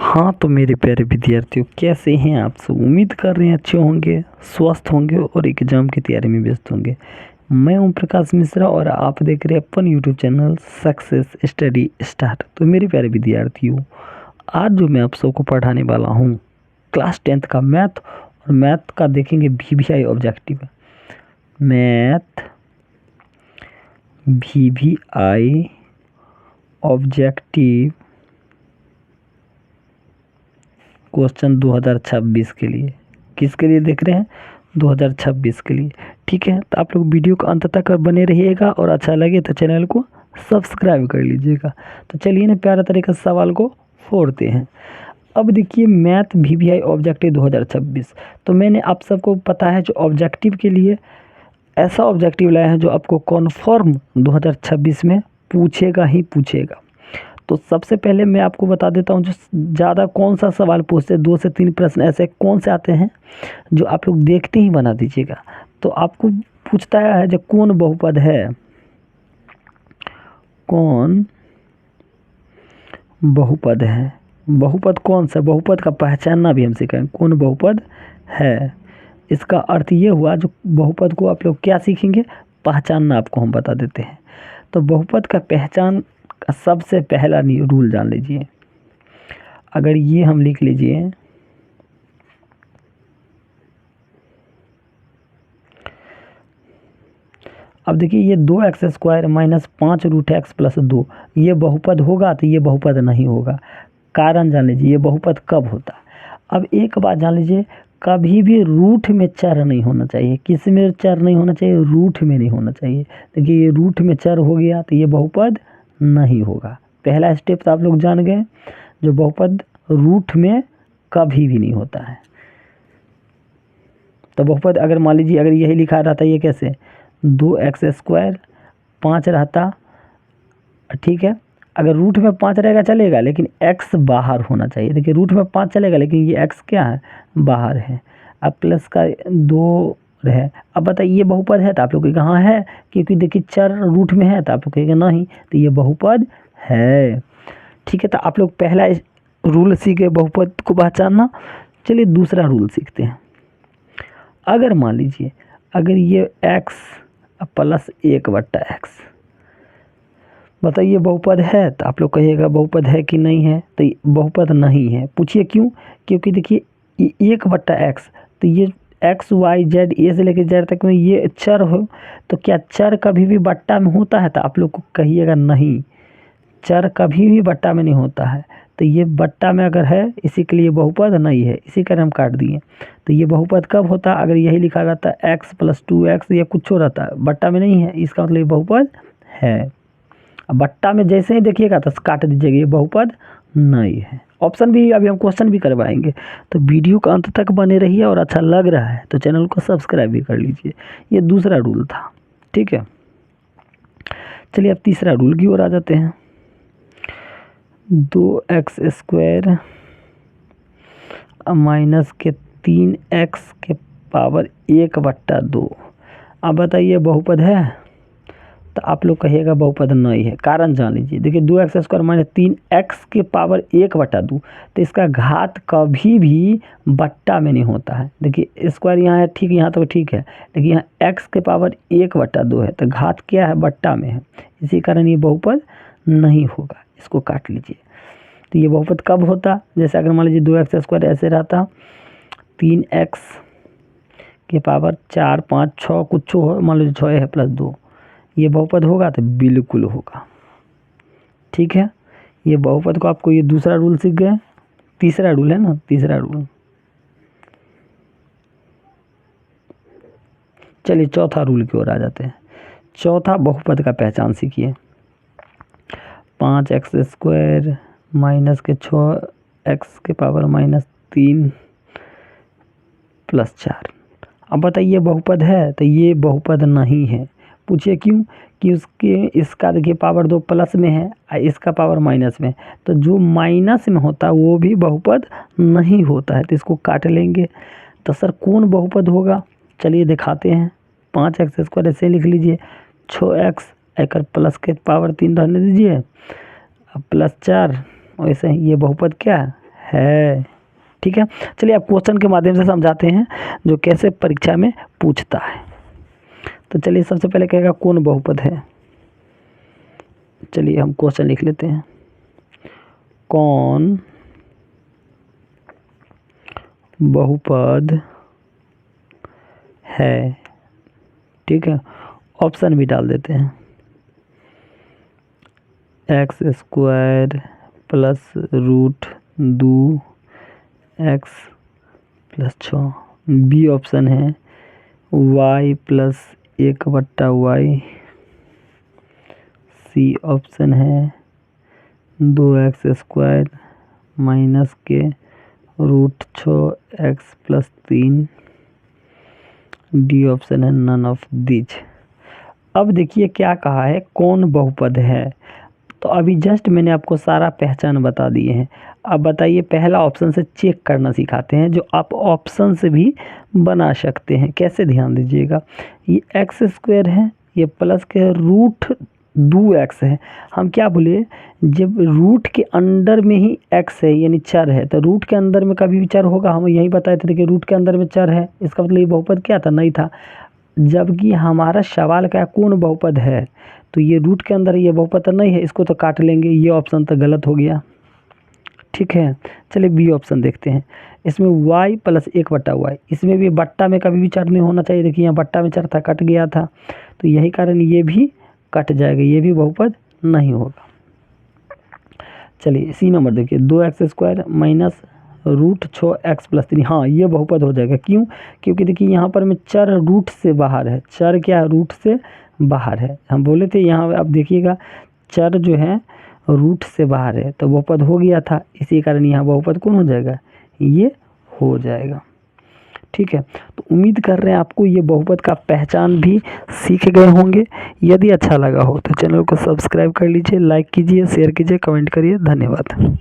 हाँ तो मेरे प्यारे विद्यार्थियों, कैसे हैं आप सब। उम्मीद कर रहे हैं अच्छे होंगे, स्वस्थ होंगे और एग्जाम की तैयारी में व्यस्त होंगे। मैं ओम प्रकाश मिश्रा और आप देख रहे हैं अपन YouTube channel success study start. तो मेरे प्यारे विद्यार्थियों, आज जो मैं आप सबको पढ़ाने वाला हूँ क्लास 10th का मैथ, और मैथ का देखेंगे VVI objective. Math VVI objective question 2026 के लिए। किसके लिए देख रहे हैं? 2026 के लिए। ठीक है, तो आप लोग वीडियो को अंत तक बने रहिएगा और अच्छा लगे तो चैनल को सब्सक्राइब कर लीजिएगा। तो चलिए ना प्यारा तरीके से सवाल को फोड़ते हैं। अब देखिए, मैथ VVI ऑब्जेक्टिव 2026। तो मैंने आप सबको पता है जो ऑब्जेक्टिव के लिए ऐसा ऑब्जेक्टिव लाया है जो आपको कॉन्फर्म 2026 में पूछेगा ही पूछेगा। तो सबसे पहले मैं आपको बता देता हूँ जो ज़्यादा कौन सा सवाल पूछते हैं, 2 से 3 प्रश्न ऐसे कौन से आते हैं जो आप लोग देखते ही बना दीजिएगा। तो आपको पूछता है जो कौन बहुपद है, कौन बहुपद है। बहुपद कौन सा, बहुपद का पहचानना भी हम सीखेंगे। कौन बहुपद है, इसका अर्थ ये हुआ जो बहुपद को आप लोग क्या सीखेंगे, पहचानना आपको हम बता देते हैं। तो बहुपद का पहचान का सबसे पहला रूल जान लीजिए। अगर ये हम लिख लीजिए, अब देखिए ये 2x² माइनस 5√x प्लस 2 ये बहुपद होगा तो ये बहुपद नहीं होगा। कारण जान लीजिए, ये बहुपद कब होता है। अब एक बात जान लीजिए, कभी भी रूट में चर नहीं होना चाहिए। किस में चर नहीं होना चाहिए? रूट में नहीं होना चाहिए। देखिए ये रूट में चर हो गया तो ये बहुपद नहीं होगा। पहला स्टेप तो आप लोग जान गए, जो बहुपद रूट में कभी भी नहीं होता है। तो बहुपद अगर मान लीजिए अगर यही लिखा रहता, ये कैसे 2x² 5 रहता, ठीक है। अगर रूट में 5 रहेगा चलेगा, लेकिन x बाहर होना चाहिए। देखिए रूट में 5 चलेगा लेकिन ये x क्या है, बाहर है। अब प्लस का 2 है। अब बताइए ये बहुपद है तो आप लोग कहाँ है, क्योंकि देखिए चर रूट में है तो आप लोग कहेंगे नहीं, तो ये बहुपद है। ठीक है, तो आप लोग पहला रूल सीखे बहुपद को पहचानना। चलिए दूसरा रूल सीखते हैं। अगर मान लीजिए अगर ये x प्लस 1/x, बताइए बहुपद है, तो आप लोग कहिएगा बहुपद है कि नहीं है, तो बहुपद नहीं है। पूछिए क्यों? क्योंकि देखिए 1/x, तो ये x y z ए से लेकर z तक में ये चर हो, तो क्या चर कभी भी बट्टा में होता है? तो आप लोग को कहिएगा नहीं, चर कभी भी बट्टा में नहीं होता है। तो ये बट्टा में अगर है, इसी के लिए बहुपद नहीं है, इसी कारण हम काट दिए। तो ये बहुपद कब होता? अगर यही लिखा रहता x + 2x या कुछ रहता, बट्टा में नहीं है, इसका मतलब ये बहुपद है। अब बट्टा में जैसे ही देखिएगा तो काट दीजिएगा, ये बहुपद नहीं है। ऑप्शन भी अभी हम क्वेश्चन भी करवाएंगे, तो वीडियो का अंत तक बने रहिए और अच्छा लग रहा है तो चैनल को सब्सक्राइब भी कर लीजिए। ये दूसरा रूल था, ठीक है। चलिए अब तीसरा रूल की ओर आ जाते हैं। 2x² माइनस के 3x के पावर 1/2। अब बताइए बहुपद है? तो आप लोग कहिएगा बहुपद नहीं है। कारण जान लीजिए, देखिए 2x² माइनस 3x के पावर 1/2, तो इसका घात कभी भी बट्टा में नहीं होता है। देखिए स्क्वायर यहाँ है, ठीक, यहाँ तो ठीक है, लेकिन यहाँ x के पावर 1/2 है, तो घात क्या है, बट्टा में है। इसी कारण ये बहुपद नहीं होगा, इसको काट लीजिए। तो ये बहुपद कब होता? जैसे अगर मान लीजिए 2x² ऐसे रहता, 3x के पावर 4 5 6 कुछ हो, मान लीजिए 6 है प्लस 2, ये बहुपद होगा? तो बिल्कुल होगा। ठीक है, ये बहुपद को आपको ये दूसरा रूल सीख गए। तीसरा रूल है ना, तीसरा रूल। चलिए चौथा रूल की ओर आ जाते हैं। चौथा बहुपद का पहचान सीखिए। 5x² माइनस के 6x के पावर -3 + 4। अब बताइए बहुपद है? तो ये बहुपद नहीं है। पूछिए क्यों? कि इसका देखिए पावर 2 प्लस में है और इसका पावर माइनस में, तो जो माइनस में होता है वो भी बहुपद नहीं होता है, तो इसको काट लेंगे। तो सर कौन बहुपद होगा? चलिए दिखाते हैं। 5x² ऐसे लिख लीजिए, 6x एक प्लस के पावर 3 रहने दीजिए, अब +4, वैसे ही ये बहुपद क्या है। ठीक है, चलिए आप क्वेश्चन के माध्यम से समझाते हैं जो कैसे परीक्षा में पूछता है। तो चलिए सबसे पहले कहेगा कौन बहुपद है। चलिए हम क्वेश्चन लिख लेते हैं, कौन बहुपद है। ठीक है, ऑप्शन भी डाल देते हैं, X square plus root 2 X plus 6। B option है Y plus 1/y। C option है 2x स्क्वायर माइनस के root 6x plus 3। D option है नन ऑफ दीज। अब देखिए क्या कहा है, कौन बहुपद है। तो अभी जस्ट मैंने आपको सारा पहचान बता दिए हैं। अब बताइए, पहला ऑप्शन से चेक करना सिखाते हैं, जो आप ऑप्शन से भी बना सकते हैं। कैसे, ध्यान दीजिएगा, ये एक्स स्क्वायर है, ये प्लस के रूट 2x है। हम क्या बोले, जब रूट के अंदर में ही x है यानी चर है, तो रूट के अंदर में कभी भी चर होगा, हम यही बताए थे कि रूट के अंदर में चर है, इसका मतलब ये बहुपद क्या था, नहीं था। जबकि हमारा सवाल क्या, कौन बहुपद है, तो ये रूट के अंदर ये बहुपद नहीं है, इसको तो काट लेंगे, ये ऑप्शन तो गलत हो गया। ठीक है, चलिए बी ऑप्शन देखते हैं। इसमें y प्लस 1/y, इसमें भी बट्टा में कभी भी चर नहीं होना चाहिए। देखिए यहाँ बट्टा में चर था, कट गया था, तो यही कारण ये भी कट जाएगा, ये भी बहुपद नहीं होगा। चलिए सी नंबर देखिए, 2x square minus root 6x plus 3। हाँ, ये बहुपद हो जाएगा। क्यों, क्योंकि देखिए यहाँ पर में चर रूट से बाहर है, चर क्या रूट से बाहर है। हम बोले थे यहाँ, अब देखिएगा चर जो है रूट से बाहर है, तो बहुपद हो गया था, इसी कारण यहाँ बहुपद कौन हो जाएगा, ये हो जाएगा। ठीक है, तो उम्मीद कर रहे हैं आपको ये बहुपद का पहचान भी सीख गए होंगे। यदि अच्छा लगा हो तो चैनल को सब्सक्राइब कर लीजिए, लाइक कीजिए, शेयर कीजिए, कमेंट करिए। धन्यवाद।